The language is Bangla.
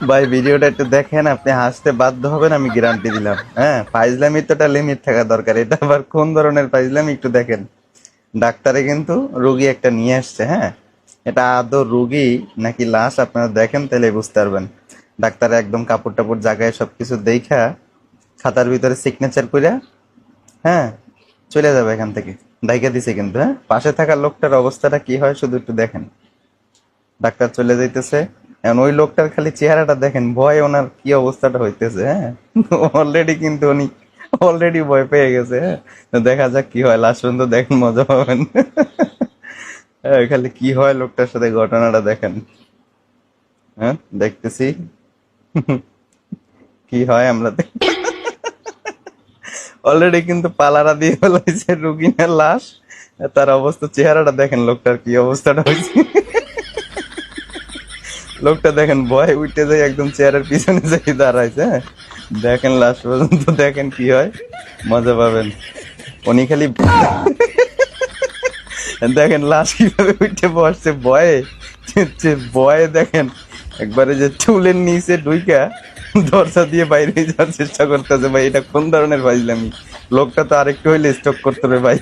ভাই ভিডিওটা একটু দেখেন, আপনি হাসতে বাধ্য হবেন, আমি গ্যারান্টি দিলাম। হ্যাঁ, ফাইজলামি তো একটা লিমিট থাকা দরকার। এটা আবার কোন ধরনের ফাইজলামি একটু দেখেন। ডাক্তারে কিন্তু রোগী একটা নিয়ে আসছে, হ্যাঁ, এটা আদৌ রোগী নাকি লাশ আপনারা দেখেন তাহলে বুঝতে পারবেন। ডাক্তার একদম কাপড় টাপড় জায়গায় সবকিছু দেখা খাতার ভিতরে সিগনেচার করে, হ্যাঁ, চলে যাবে এখান থেকে। ডাইকা দিছে কিন্তু, হ্যাঁ, পাশে থাকা লোকটার অবস্থাটা কি হয় শুধু একটু দেখেন। ডাক্তার চলে যাইতেছে, এখন ওই লোকটার খালি চেহারাটা দেখেন, ভয় ওনার কি অবস্থাটা হইতেছে, হ্যাঁ। অলরেডি কিন্তু উনি অলরেডি ভয় পেয়ে গেছে, হ্যাঁ। তো দেখা যাক কি হয়, লাস্ট পর্যন্ত দেখেন, মজা পাবেন। হ্যাঁ, খালি কি হয় লোকটার সাথে ঘটনাটা দেখেন। হ্যাঁ, দেখতেছি কি হয় আমরা অলরেডি কিন্তু পালারা দিয়ে ফেলাইছে রুগিনের লাশ। তার অবস্থা, চেহারাটা দেখেন লোকটার কি অবস্থাটা হয়েছে। লোকটা দেখেন ভয় উঠতে যায়, একদম চেয়ারের পিছনে যাই দাঁড়াইছে, হ্যাঁ। দেখেন লাস্ট পর্যন্ত দেখেন কি হয়, মজা পাবেন। উনি খালি দেখেন লাশ কিভাবে উঠে বসছে ভয়ে, ভয়ে দেখেন একবারে যে চুলের নিচে ঢুইকা দরজা দিয়ে বাইরে যাওয়ার চেষ্টা করতেছে। ভাই এটা কোন ধরনের ফাইজলামি? লোকটা তো আরেকটু হইলে স্টক করতে হবে ভাই।